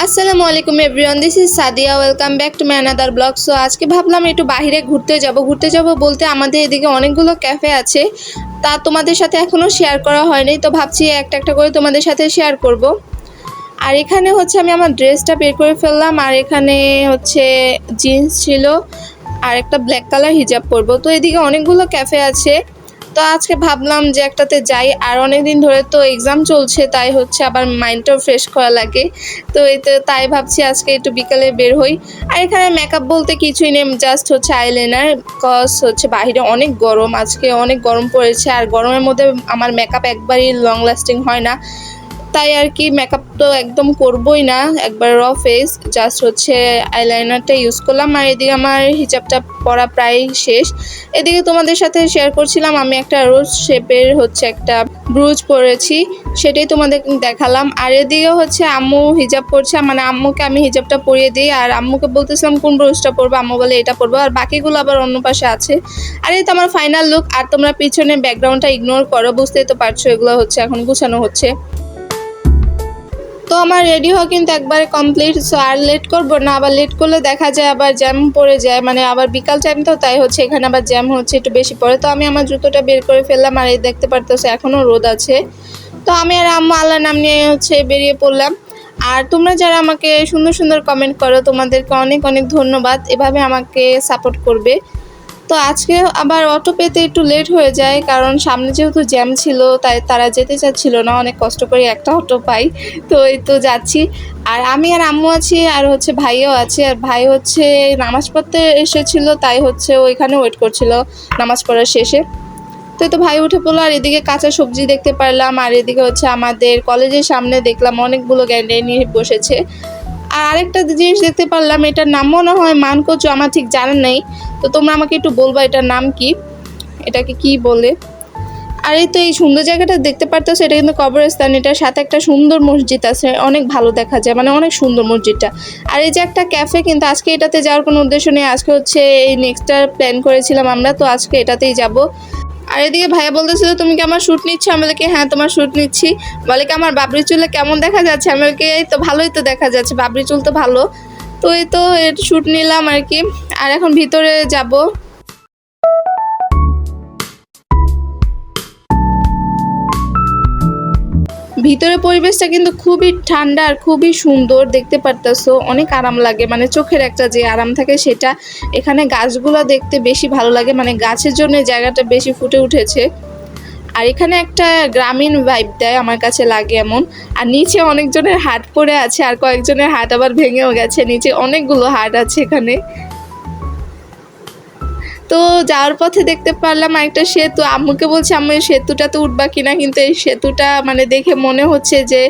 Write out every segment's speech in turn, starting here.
আসসালামু আলাইকুম everyone, this is Sadia. Welcome back to my another blog. So আজকে ভাবলাম একটু বাইরে ঘুরতে যাব বলতে আমাদের এদিকে অনেকগুলো ক্যাফে আছে, তা তোমাদের সাথে এখনও শেয়ার করা হয়নি, তো ভাবছি একটা একটা করে তোমাদের সাথে শেয়ার করব। আর এখানে হচ্ছে আমি আমার ড্রেসটা বের করে ফেললাম, আর এখানে হচ্ছে জিন্স ছিল আর একটা ব্ল্যাক কালার হিজাব পরবো। তো এদিকে অনেকগুলো ক্যাফে আছে, তো আজকে ভাবলাম যে একটাতে যাই। আর অনেক দিন ধরে তো এক্সাম চলছে, তাই হচ্ছে আবার মাইন্ডটাও ফ্রেশ করা লাগে। তো তাই ভাবছি আজকে একটু বিকালে বের হই। আর এখানে মেকআপ বলতে কিছুই নেই, জাস্ট হচ্ছে আইলাইনার, কজ হচ্ছে বাইরে অনেক গরম, আজকে অনেক গরম পড়েছে। আর গরমের মধ্যে আমার মেকআপ একবারই লং লাস্টিং হয় না, তাই আর কি মেকআপ তো একদম করবই না, একবার র ফেস জাস্ট হচ্ছে আইলাইনারটা ইউজ করলাম। আর এদিকে আমার হিজাবটা পরা প্রায় শেষ। এদিকে তোমাদের সাথে শেয়ার করছিলাম আমি একটা রোজ শেপের হচ্ছে একটা ব্রুজ পরেছি, সেটাই তোমাদের দেখালাম। আর এদিকে হচ্ছে আম্মু হিজাব পরছে, মানে আম্মুকে আমি হিজাবটা পরিয়ে দিই, আর আম্মুকে বলতেছিলাম কোন ব্রুজটা পরবো, আম্মু বলে এটা পরবো, আর বাকিগুলো আবার অন্য পাশে আছে। আর এই তো আমার ফাইনাল লুক। আর তোমরা পিছনে ব্যাকগ্রাউন্ডটা ইগনোর করো, বুঝতেই তো পারছো এগুলো হচ্ছে এখন গুছানো হচ্ছে। তো আমার রেডি হওয়া কিন্তু একবারে কমপ্লিট। সো আর লেট করবো না, আবার লেট করলে দেখা যায় আবার জ্যাম পড়ে যায়, মানে আবার বিকাল টাইম তো, তাই হচ্ছে এখানে আবার জ্যাম হচ্ছে একটু বেশি পড়ে। তো আমি আমার জুতোটা বের করে ফেললাম, আর এই দেখতে পারতেছে এখনও রোদ আছে। তো আমি আর আম্মু আল্লাহর নাম নিয়ে হচ্ছে বেরিয়ে পড়লাম। আর তোমরা যারা আমাকে সুন্দর সুন্দর কমেন্ট করো, তোমাদেরকে অনেক অনেক ধন্যবাদ, এভাবে আমাকে সাপোর্ট করবে। তো আজকে আবার অটো পেতে একটু লেট হয়ে যায়, কারণ সামনে যেহেতু জ্যাম ছিল, তাই তারা যেতে চাচ্ছিল না, অনেক কষ্ট করে একটা অটো পাই। তো এই তো যাচ্ছি। আর আমি আর আম্মু আছি, আর হচ্ছে ভাইও আছে। আর ভাই হচ্ছে নামাজ পড়তে এসেছিল, তাই হচ্ছে ওইখানে ওয়েট করছিল নামাজ পড়ার শেষে। তো এই তো ভাই উঠে পড়লো। আর এদিকে কাঁচা সবজি দেখতে পারলাম, আর এদিকে হচ্ছে আমাদের কলেজের সামনে দেখলাম অনেকগুলো গ্যান্ডাই নিয়ে বসেছে। আর আরেকটা জিনিস দেখতে পারলাম, এটার নাম মনে হয় মানকচু, আমার ঠিক জানা নেই। তো তোমরা আমাকে একটু বলবা এটার নাম কি, এটাকে কি বলে। আর এই তো এই সুন্দর জায়গাটা দেখতে পারতেছো, এটা কিন্তু কবরস্থান, এটার সাথে একটা সুন্দর মসজিদ আছে, অনেক ভালো দেখা যায়, মানে অনেক সুন্দর মসজিদটা। আর এই যে একটা ক্যাফে, কিন্তু আজকে এটাতে যাওয়ার কোনো উদ্দেশ্য নেই, আজকে হচ্ছে এই নেক্সটটা প্ল্যান করেছিলাম আমরা, তো আজকে এটাতেই যাব। আর এদিকে ভাইয়া বলতেছিল তুমি কি আমার শ্যুট নিচ্ছ, আমি বলি কি হ্যাঁ তোমার শ্যুট নিচ্ছি। বলে কি আমার বাবরি চুলে কেমন দেখা যাচ্ছে, আমি বলি কি এই তো ভালোই তো দেখা যাচ্ছে, বাবরি চুল তো ভালো। তো এই তো শ্যুট নিলাম আর কি। আর এখন ভিতরে যাব। ভিতরে পরিবেশটা কিন্তু খুবই ঠান্ডা আর খুবই সুন্দর, দেখতে পারতেছো অনেক আরাম লাগে, মানে চোখের একটা যে আরাম থাকে সেটা। এখানে গাছগুলো দেখতে বেশি ভালো লাগে, মানে গাছের জন্য জায়গাটা বেশি ফুটে উঠেছে। আর এখানে একটা গ্রামীণ ভাইব দেয় আমার কাছে লাগে এমন। আর নিচে অনেকজনের হাট পড়ে আছে, আর কয়েকজনের হাট আবার ভেঙেও গেছে, নিচে অনেকগুলো হাট আছে এখানে। তো যাওয়ার পথে দেখতে পারলাম একটা সেতু, আম্মুকে বলছি আম্মু এই সেতুটাতে উঠবা কিনা, কিন্তু এই সেতুটা মানে দেখে মনে হচ্ছে যে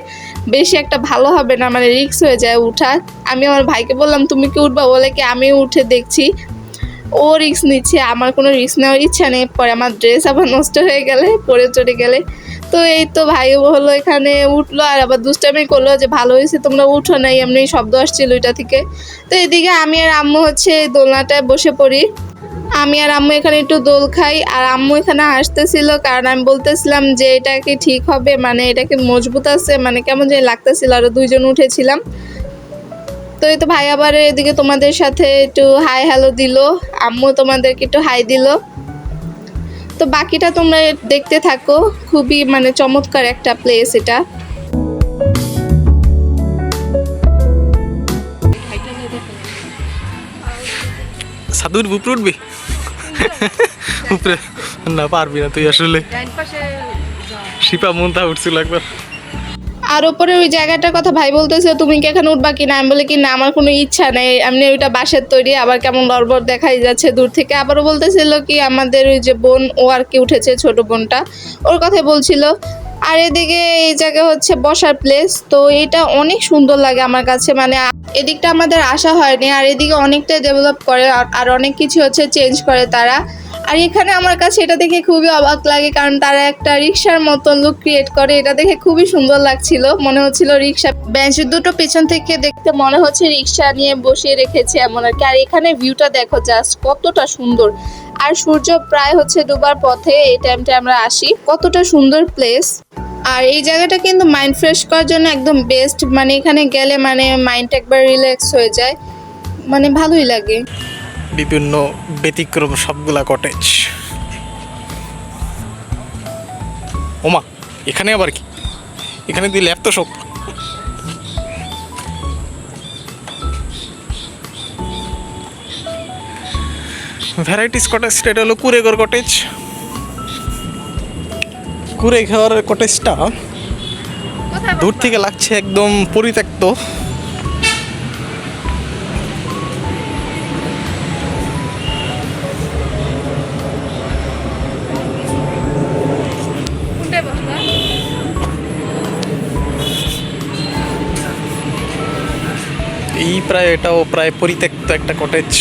বেশি একটা ভালো হবে না, মানে রিস্ক হয়ে যায় উঠা। আমি আমার ভাইকে বললাম তুমি কি উঠবা, বলে কি আমি উঠে দেখছি। ও রিস্ক নিচ্ছে, আমার কোনো রিস্ক নেওয়ার ইচ্ছা নেই, পরে আমার ড্রেস আবার নষ্ট হয়ে গেলে, পরে চড়ে গেলে। তো এই তো ভাই হলো এখানে উঠলো, আর আবার দুষ্টামি করলো যে ভালো হয়েছে তোমরা উঠো নাই, এমনি শব্দ আসছিল ওইটা থেকে। তো এদিকে আমি আর আম্মু হচ্ছে দোলনাটায় বসে পড়ি। আমি আর আম্মু এখানে একটু দোল খাই, আর আম্মু এখানে হাসতেছিল, কারণ আমি বলতেছিলাম যে এটা কি ঠিক হবে, মানে এটা কি মজবুত আছে, মানে কেমন জানি লাগতেছিল। আরও দুইজন উঠেছিলাম। তো এই তো ভাই আবার এদিকে তোমাদের সাথে একটু হাই হ্যালো দিল, আম্মু তোমাদেরকে একটু হাই দিল। তো বাকিটা তোমরা দেখতে থাকো, খুবই মানে চমৎকার একটা প্লেস এটা। সাধুর উপরে উঠবি উপরে না পারবি না তুই আসলে শিপা মুন্তা উঠছিল একবার। আর ওপরে ওই জায়গাটার কথা ভাই বলতেছে তুমি কি এখানে উঠবা কিনা, আমি বলি কি না আমার কোনো ইচ্ছা নেই, এমনি ওইটা বাঁশের তৈরি, আবার কেমন লড়বড় দেখাই যাচ্ছে দূর থেকে। আবারও বলতেছিল কি আমাদের ওই যে বোন, ও আর কি উঠেছে, ছোট বোনটা, ওর কথাই বলছিল। আর এদিকে এই জায়গা হচ্ছে বসার প্লেস, তো এটা অনেক সুন্দর লাগে আমার কাছে, মানে এদিকটা আমাদের আসা হয়নি। আর এদিকে অনেকটা ডেভেলপ করে, আর অনেক কিছু হচ্ছে চেঞ্জ করে তারা। আর এখানে আমার কাছে এটা দেখে খুবই অবাক লাগে, কারণ তারা একটা রিক্সার মতন লুক ক্রিয়েট করে, এটা দেখে খুবই সুন্দর লাগছিল, মনে হচ্ছিল রিক্সা, বেঞ্চ দুটো পেছন থেকে দেখতে মনে হচ্ছে রিক্সা নিয়ে বসিয়ে রেখেছে এমন আর কি। আর এখানে ভিউটা দেখো জাস্ট কতটা সুন্দর, আর সূর্য প্রায় হচ্ছে ডুবার পথে, এই টাইমটা আমরা আসি, কতটা সুন্দর প্লেস। আর এই জায়গাটা কিন্তু মাইন্ড ফ্রেশ করার জন্য একদম বেস্ট, মানে এখানে গেলে মানে মাইন্ড একবার রিল্যাক্স হয়ে যায়, মানে ভালোই লাগে। বিভিন্ন ব্যতিক্রম সবগুলা কটেজ। ওমা, এখানে আবার কি? এখানে দিলে এত সব। Varieties cottage. এটা হলো কুড়েঘর কটেজ। কুড়েঘর কটেজটা দূর থেকে লাগছে একদম পরিত্যক্ত। এটাও প্রায় পরিত্যক্ত একটা কটেজ।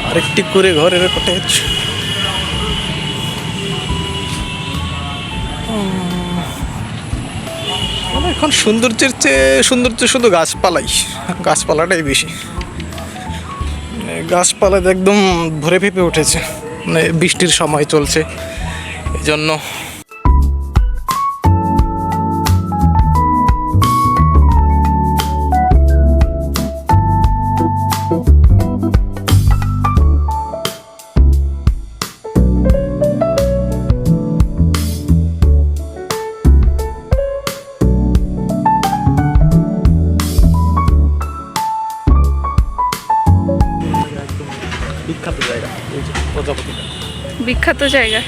আরেকটি করে ঘরের কটেজ। এখন সৌন্দর্যের চেয়ে সৌন্দর্য শুধু গাছপালাটাই বেশি। গাছপালা একদম ভরে ফেপে উঠেছে, মানে বৃষ্টির সময় চলছে এই জন্য। বিখ্যাত জায়গা প্রজাপতি। বিখ্যাত জায়গা।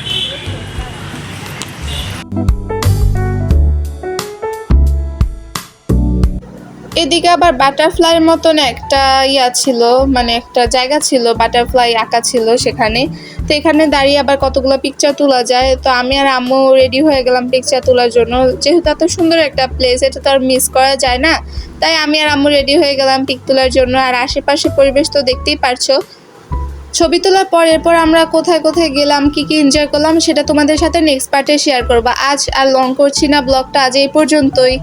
এদিকে আবার বাটারফ্লাইয়ের মতন একটা ছিল, মানে একটা জায়গা ছিল, বাটারফ্লাই আঁকা ছিল সেখানে। তো এখানে দাঁড়িয়ে আবার কতগুলো পিকচার তোলা যায়। তো আমি আর আম্মু রেডি হয়ে গেলাম পিকচার তোলার জন্য, যেহেতু এত সুন্দর একটা প্লেস, এটা তো আর মিস করা যায় না। তাই আমি আর আম্মু রেডি হয়ে গেলাম পিক তোলার জন্য। আর আশেপাশে পরিবেশ তো দেখতেই পারছো। ছবি তোলার পর এরপর আমরা কোথায় কোথায় গেলাম, কি কি এনজয় করলাম, সেটা তোমাদের সাথে নেক্সট পার্টে শেয়ার করবো। আজ আর লং করছি না ব্লগটা, আজ এই পর্যন্তই।